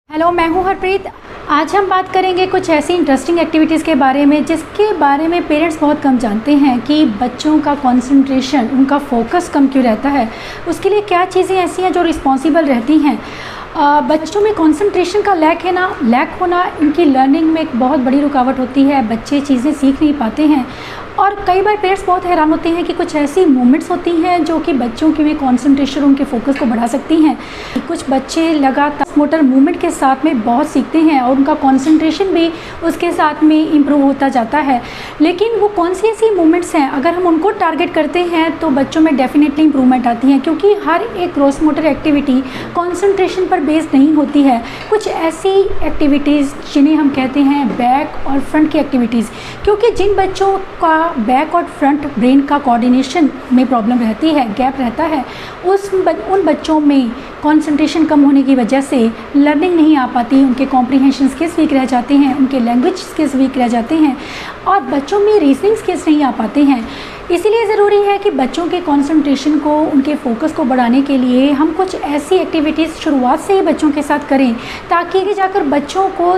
Hello, मैं हूं हरप्रीत। आज हम बात करेंगे कुछ ऐसी इंटरेस्टिंग एक्टिविटीज़ के बारे में जिसके बारे में पेरेंट्स बहुत कम जानते हैं कि बच्चों का कंसंट्रेशन, उनका फोकस कम क्यों रहता है। उसके लिए क्या चीज़ें ऐसी हैं जो रिस्पॉन्सिबल रहती हैं। बच्चों में कंसंट्रेशन का लैक होना इनकी लर्निंग में एक बहुत बड़ी रुकावट होती है। बच्चे चीज़ें सीख नहीं पाते हैं और कई बार पेरेंट्स बहुत हैरान होते हैं कि कुछ ऐसी मूवमेंट्स होती हैं जो कि बच्चों के में कंसंट्रेशन, उनके फोकस को बढ़ा सकती हैं। कुछ बच्चे लगातार मोटर मूवमेंट के साथ में बहुत सीखते हैं और उनका कंसंट्रेशन भी उसके साथ में इम्प्रूव होता जाता है। लेकिन वो कौन सी ऐसी मूवमेंट्स हैं, अगर हम उनको टारगेट करते हैं तो बच्चों में डेफिनेटली इंप्रूवमेंट आती है, क्योंकि हर एक ग्रॉस मोटर एक्टिविटी कंसंट्रेशन पर बेस्ड नहीं होती है। कुछ ऐसी एक्टिविटीज़ जिन्हें हम कहते हैं बैक और फ्रंट की एक्टिविटीज़, क्योंकि जिन बच्चों का बैक और फ्रंट ब्रेन का कोऑर्डिनेशन में प्रॉब्लम रहती है, गैप रहता है, उन बच्चों में कंसंट्रेशन कम होने की वजह से लर्निंग नहीं आ पाती, उनके कॉम्प्रिहेंशन स्किल्स वीक रह जाते हैं, उनके लैंग्वेज स्किल्स वीक रह जाते हैं और बच्चों में रीजनिंग स्किल्स नहीं आ पाते हैं। इसीलिए ज़रूरी है कि बच्चों के कंसंट्रेशन को, उनके फोकस को बढ़ाने के लिए हम कुछ ऐसी एक्टिविटीज़ शुरुआत से ही बच्चों के साथ करें ताकि जाकर बच्चों को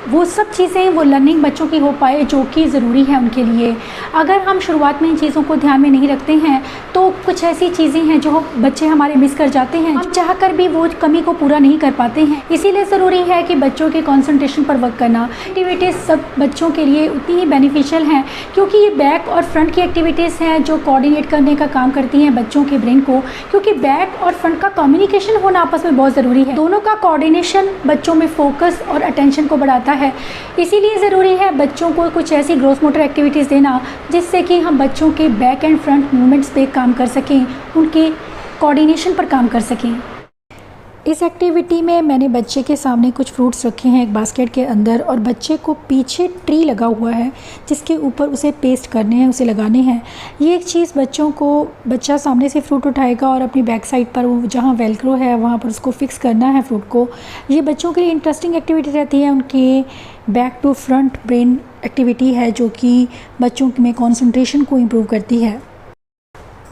वो सब चीज़ें, वो लर्निंग बच्चों की हो पाए जो कि ज़रूरी है उनके लिए। अगर हम शुरुआत में इन चीज़ों को ध्यान में नहीं रखते हैं तो कुछ ऐसी चीज़ें हैं जो बच्चे हमारे मिस कर जाते हैं, हम चाहकर भी वो कमी को पूरा नहीं कर पाते हैं। इसीलिए ज़रूरी है कि बच्चों के कंसंट्रेशन पर वर्क करना। एक्टिविटीज़ सब बच्चों के लिए उतनी ही बेनिफिशियल हैं, क्योंकि ये बैक और फ्रंट की एक्टिविटीज़ हैं जो कोऑर्डिनेट करने का काम करती हैं बच्चों के ब्रेन को, क्योंकि बैक और फ्रंट का कम्युनिकेशन होना आपस में बहुत ज़रूरी है। दोनों का कोऑर्डिनेशन बच्चों में फोकस और अटेंशन को बढ़ाता है। इसीलिए ज़रूरी है बच्चों को कुछ ऐसी ग्रोथ मोटर एक्टिविटीज़ देना जिससे कि हम बच्चों के बैक एंड फ्रंट मूवमेंट्स पे काम कर सकें, उनके कोऑर्डिनेशन पर काम कर सकें। इस एक्टिविटी में मैंने बच्चे के सामने कुछ फ्रूट्स रखे हैं एक बास्केट के अंदर और बच्चे को पीछे ट्री लगा हुआ है जिसके ऊपर उसे पेस्ट करने हैं, उसे लगाने हैं। ये एक चीज़ बच्चा सामने से फ्रूट उठाएगा और अपनी बैक साइड पर वो जहाँ वेलक्रो है वहाँ पर उसको फिक्स करना है फ्रूट को। ये बच्चों के लिए इंटरेस्टिंग एक्टिविटी रहती है, उनके back to front brain activity है जो कि बच्चों में कॉन्सेंट्रेशन को इम्प्रूव करती है।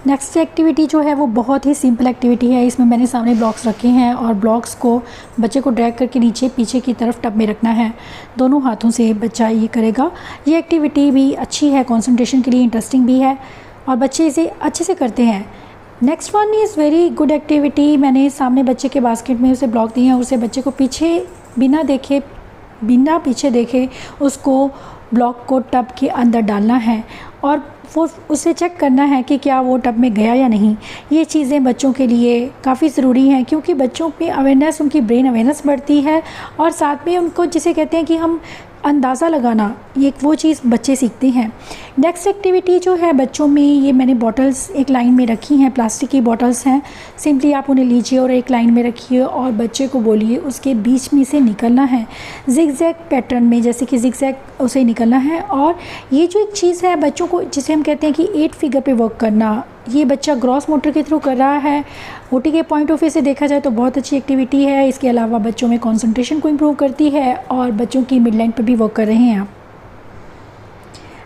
नेक्स्ट एक्टिविटी जो है वो बहुत ही सिंपल एक्टिविटी है। इसमें मैंने सामने ब्लॉक्स रखे हैं और ब्लॉक्स को बच्चे को ड्रैग करके नीचे पीछे की तरफ टब में रखना है। दोनों हाथों से बच्चा ये करेगा। ये एक्टिविटी भी अच्छी है, कंसंट्रेशन के लिए इंटरेस्टिंग भी है और बच्चे इसे अच्छे से करते हैं। Next one is very good activity. मैंने सामने बच्चे के बास्केट में उसे ब्लॉक दिए हैं, उसे बच्चे को बिना पीछे देखे उसको ब्लॉक को टब के अंदर डालना है और वो उसे चेक करना है कि क्या वो टब में गया या नहीं। ये चीज़ें बच्चों के लिए काफ़ी ज़रूरी हैं, क्योंकि बच्चों में अवेयरनेस, उनकी ब्रेन अवेयरनेस बढ़ती है और साथ में उनको जिसे कहते हैं कि हम अंदाज़ा लगाना, ये वो चीज़ बच्चे सीखते हैं। नेक्स्ट एक्टिविटी जो है बच्चों में, ये मैंने बॉटल्स एक लाइन में रखी हैं, प्लास्टिक की बॉटल्स हैं। सिंपली आप उन्हें लीजिए और एक लाइन में रखिए और बच्चे को बोलिए उसके बीच में से निकलना है जिगजैग पैटर्न में, जैसे कि जिगजैग उसे निकलना है। और ये जो एक चीज़ है बच्चों को, जिसे हम कहते हैं कि 8 फिगर पे वर्क करना, ये बच्चा ग्रॉस मोटर के थ्रू कर रहा है। ओटी के पॉइंट ऑफ व्यू से देखा जाए तो बहुत अच्छी एक्टिविटी है। इसके अलावा बच्चों में कंसंट्रेशन को इम्प्रूव करती है और बच्चों की मिड लाइन पर भी वर्क कर रहे हैं आप।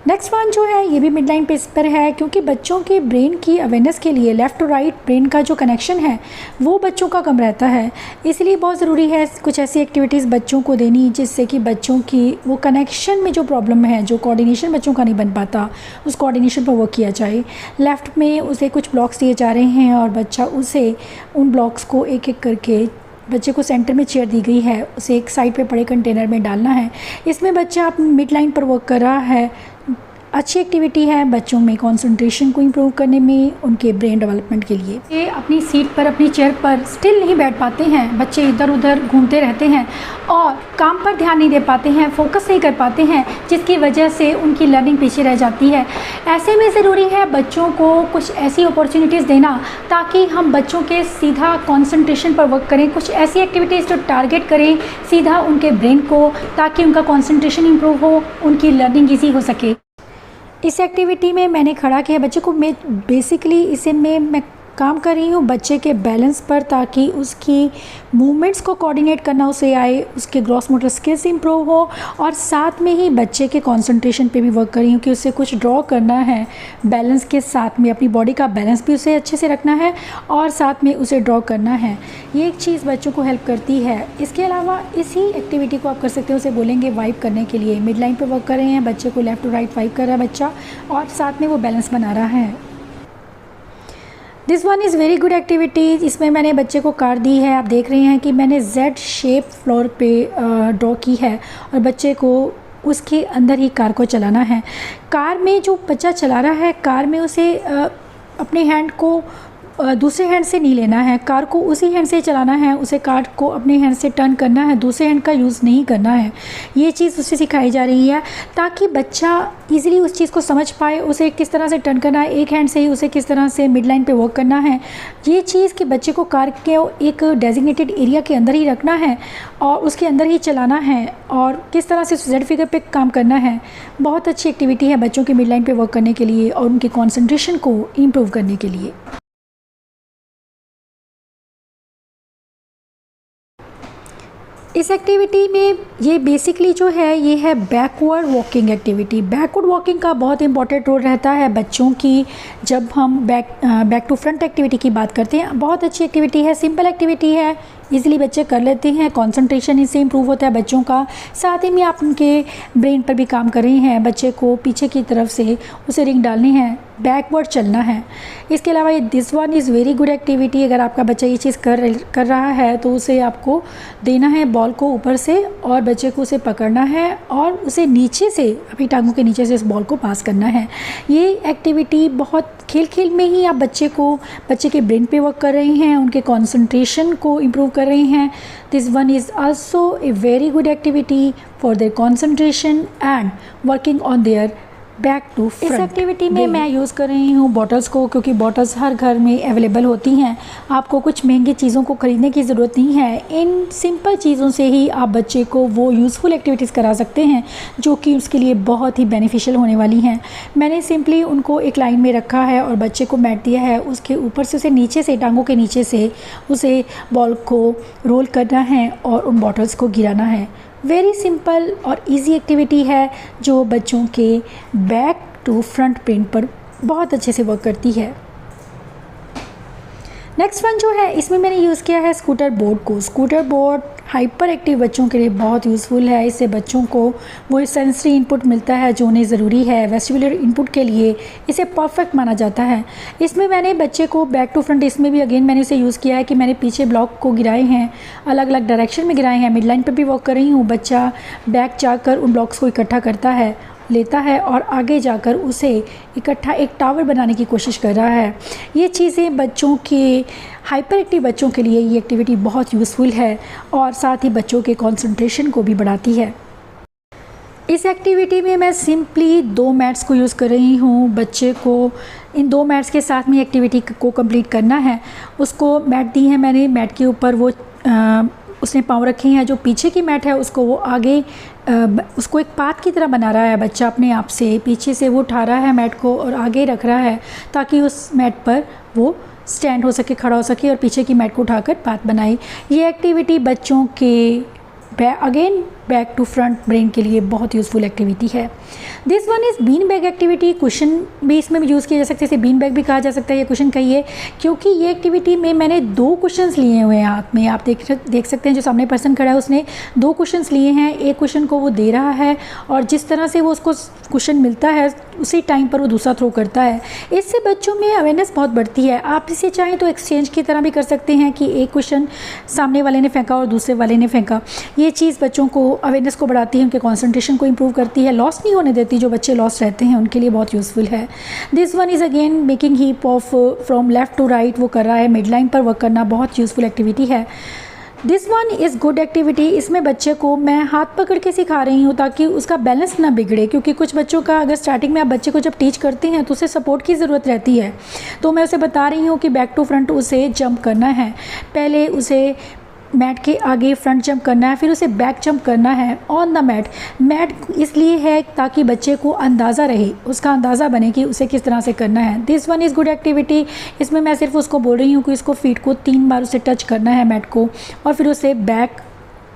नेक्स्ट वन जो है ये भी मिड लाइन पे इस पर है, क्योंकि बच्चों के ब्रेन की अवेयरनेस के लिए लेफ़्ट टू राइट ब्रेन का जो कनेक्शन है वो बच्चों का कम रहता है। इसलिए बहुत ज़रूरी है कुछ ऐसी एक्टिविटीज़ बच्चों को देनी जिससे कि बच्चों की वो कनेक्शन में जो प्रॉब्लम है, जो कोऑर्डिनेशन बच्चों का नहीं बन पाता, उस कोऑर्डिनेशन पर वर्क किया जाए। लेफ़्ट में उसे कुछ ब्लॉक्स दिए जा रहे हैं और बच्चा उसे उन ब्लॉक्स को एक एक करके, बच्चे को सेंटर में चेयर दी गई है, उसे एक साइड पे पड़े कंटेनर में डालना है। इसमें बच्चा अपनी मिड लाइन पर वर्क कर रहा है। अच्छी एक्टिविटी है बच्चों में कंसंट्रेशन को इम्प्रूव करने में, उनके ब्रेन डेवलपमेंट के लिए। ये अपनी सीट पर, अपनी चेयर पर स्टिल नहीं बैठ पाते हैं, बच्चे इधर उधर घूमते रहते हैं और काम पर ध्यान नहीं दे पाते हैं, फोकस नहीं कर पाते हैं, जिसकी वजह से उनकी लर्निंग पीछे रह जाती है। ऐसे में ज़रूरी है बच्चों को कुछ ऐसी अपॉर्चुनिटीज़ देना ताकि हम बच्चों के सीधा कंसंट्रेशन पर वर्क करें, कुछ ऐसी एक्टिविटीज़ जो टारगेट करें सीधा उनके ब्रेन को, ताकि उनका कंसंट्रेशन इम्प्रूव हो, उनकी लर्निंग ईजी हो सके। इस एक्टिविटी में मैंने खड़ा किया बच्चे को। मैं बेसिकली मैं काम कर रही हूँ बच्चे के बैलेंस पर, ताकि उसकी मूवमेंट्स को कोऑर्डिनेट करना उसे आए, उसके ग्रॉस मोटर स्किल्स इंप्रूव हो, और साथ में ही बच्चे के कंसंट्रेशन पे भी वर्क कर रही हूँ कि उसे कुछ ड्रॉ करना है बैलेंस के साथ में, अपनी बॉडी का बैलेंस भी उसे अच्छे से रखना है और साथ में उसे ड्रॉ करना है। ये एक चीज़ बच्चों को हेल्प करती है। इसके अलावा इसी एक्टिविटी को आप कर सकते हो, उसे बोलेंगे वाइप करने के लिए। मिड लाइन पर वर्क कर रहे हैं, बच्चे को लेफ़्ट टू राइट वाइप कर रहा है बच्चा, और साथ में वो बैलेंस बना रहा है। This one is very good activity. इसमें मैंने बच्चे को कार दी है, आप देख रहे हैं कि मैंने Z शेप फ्लोर पे ड्रॉ की है और बच्चे को उसके अंदर ही कार को चलाना है। कार में जो बच्चा चला रहा है, कार में उसे अपने हैंड को दूसरे हैंड से नहीं लेना है, कार को उसी हैंड से चलाना है, उसे कार को अपने हैंड से टर्न करना है, दूसरे हैंड का यूज़ नहीं करना है। ये चीज़ उसे सिखाई जा रही है ताकि बच्चा इजीली उस चीज़ को समझ पाए, उसे किस तरह से टर्न करना है, एक हैंड से ही उसे किस तरह से मिड लाइन पे वर्क करना है। ये चीज़ कि बच्चे को कार के एक डेजिग्नेटेड एरिया के अंदर ही रखना है और उसके अंदर ही चलाना है और किस तरह से जेड फिगर पे काम करना है। बहुत अच्छी एक्टिविटी है बच्चों के मिड लाइन पे वर्क करने के लिए और उनके कॉन्सेंट्रेशन को इम्प्रूव करने के लिए। इस एक्टिविटी में ये बेसिकली जो है ये है backward walking activity. Backward walking का बहुत इंपॉर्टेंट रोल रहता है बच्चों की जब हम बैक टू फ्रंट एक्टिविटी की बात करते हैं। बहुत अच्छी एक्टिविटी है, सिंपल एक्टिविटी है, इजीली बच्चे कर लेते हैं, कंसंट्रेशन इससे इम्प्रूव होता है बच्चों का। साथ ही में आप उनके ब्रेन पर भी काम कर रही हैं। बच्चे को पीछे की तरफ से उसे रिंग डालनी है, बैकवर्ड चलना है। इसके अलावा ये this one is very good activity. अगर आपका बच्चा ये चीज़ कर रहा है तो उसे आपको देना है बॉल को ऊपर से और बच्चे को उसे पकड़ना है और उसे नीचे से, अपनी टांगों के नीचे से इस बॉल को पास करना है। ये एक्टिविटी बहुत खेल खेल में ही आप बच्चे के ब्रेन पे वर्क कर रही हैं, उनके कंसंट्रेशन को इम्प्रूव कर रही हैं। This one is also a very good activity for their concentration and working on their back to front. इस एक्टिविटी में मैं यूज़ कर रही हूँ बॉटल्स को, क्योंकि बॉटल्स हर घर में अवेलेबल होती हैं। आपको कुछ महंगी चीज़ों को ख़रीदने की ज़रूरत नहीं है। इन सिंपल चीज़ों से ही आप बच्चे को वो यूज़फुल एक्टिविटीज़ करा सकते हैं जो कि उसके लिए बहुत ही बेनिफिशियल होने वाली हैं। मैंने सिंपली उनको एक लाइन में रखा है और बच्चे को मैट दिया है, उसके ऊपर से उसे नीचे से, टांगों के नीचे से उसे बॉल को रोल करना है और उन बॉटल्स को गिराना है। वेरी सिंपल और इजी एक्टिविटी है जो बच्चों के बैक टू फ्रंट ब्रेन पर बहुत अच्छे से वर्क करती है। नेक्स्ट वन जो है इसमें मैंने यूज़ किया है स्कूटर बोर्ड को। स्कूटर बोर्ड हाइपर एक्टिव बच्चों के लिए बहुत यूज़फुल है। इससे बच्चों को वो सेंसरी इनपुट मिलता है जो उन्हें ज़रूरी है। वेस्टिबुलर इनपुट के लिए इसे परफेक्ट माना जाता है। इसमें मैंने बच्चे को बैक टू फ्रंट, इसमें भी अगेन मैंने इसे यूज़ किया है कि मैंने पीछे ब्लॉक को गिराए हैं, अलग अलग डायरेक्शन में गिराए हैं। मिड लाइन पर भी वर्क कर रही हूँ। बच्चा बैक जाकर उन ब्लॉक्स को इकट्ठा करता है, लेता है और आगे जाकर उसे इकट्ठा एक टावर बनाने की कोशिश कर रहा है। ये चीज़ें बच्चों के हाइपर एक्टिव बच्चों के लिए ये एक्टिविटी बहुत यूज़फुल है और साथ ही बच्चों के कंसंट्रेशन को भी बढ़ाती है। इस एक्टिविटी में मैं सिंपली 2 मैट्स को यूज़ कर रही हूँ। बच्चे को इन 2 मैट्स के साथ में एक्टिविटी को कंप्लीट करना है। उसको मैट दी है मैंने, मैट के ऊपर वो उसने पाँव रखे हैं। जो पीछे की मैट है उसको वो आगे उसको एक पाथ की तरह बना रहा है बच्चा अपने आप से। पीछे से वो उठा रहा है मैट को और आगे रख रहा है ताकि उस मैट पर वो स्टैंड हो सके, खड़ा हो सके और पीछे की मैट को उठाकर पाथ बनाए। ये एक्टिविटी बच्चों के again back to front brain के लिए बहुत यूज़फुल एक्टिविटी है। This one is bean bag activity. Question भी इसमें यूज़ किया जा सकता है, इसे बीन बैग भी कहा जा सकता है, ये क्वेश्चन कहिए, क्योंकि ये एक्टिविटी में मैंने 2 क्वेश्चंस लिए हुए हैं हाथ में। आप देख सकते हैं जो सामने पर्सन खड़ा है उसने 2 क्वेश्चंस लिए हैं। एक क्वेश्चन को वो दे रहा है और जिस तरह से वो उसको क्वेश्चन मिलता है उसी टाइम पर वो दूसरा थ्रो करता है। इससे बच्चों में अवेयरनेस बहुत बढ़ती है। आप इसे चाहें तो एक्सचेंज की तरह भी कर सकते हैं कि एक क्वेश्चन सामने वाले ने फेंका और दूसरे वाले ने फेंका। ये चीज़ बच्चों को अवेयरनेस को बढ़ाती है, उनके कंसंट्रेशन को इंप्रूव करती है, लॉस नहीं होने देती। जो बच्चे लॉस रहते हैं उनके लिए बहुत यूज़फुल है। This one is again making heap of from left to right. वो कर रहा है, मिड लाइन पर वर्क करना बहुत यूज़फुल एक्टिविटी है। This one is good activity. इसमें बच्चे को मैं हाथ पकड़ के सिखा रही हूँ ताकि उसका बैलेंस ना बिगड़े, क्योंकि कुछ बच्चों का अगर स्टार्टिंग में आप बच्चे को जब टीच करते हैं तो उसे सपोर्ट की ज़रूरत रहती है। तो मैं उसे बता रही हूँ कि बैक टू फ्रंट उसे जंप करना है। पहले उसे मैट के आगे फ्रंट जंप करना है, फिर उसे बैक जंप करना है ऑन द मैट। मैट इसलिए है ताकि बच्चे को अंदाज़ा रहे, उसका अंदाज़ा बने कि उसे किस तरह से करना है। This one is good activity. इसमें मैं सिर्फ उसको बोल रही हूँ कि इसको फीट को 3 बार उसे टच करना है मैट को, और फिर उसे बैक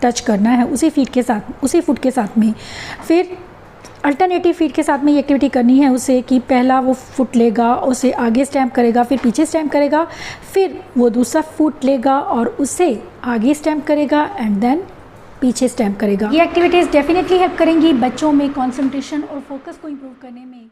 टच करना है उसी फुट के साथ में। फिर अल्टरनेटिव फीट के साथ में ये एक्टिविटी करनी है उसे कि पहला वो फुट लेगा, उसे आगे स्टैम्प करेगा, फिर पीछे स्टैम्प करेगा, फिर वो दूसरा फुट लेगा और उसे आगे स्टैम्प करेगा एंड देन पीछे स्टैम्प करेगा। ये एक्टिविटीज़ डेफिनेटली हेल्प करेंगी बच्चों में कंसंट्रेशन और फोकस को इम्प्रूव करने में।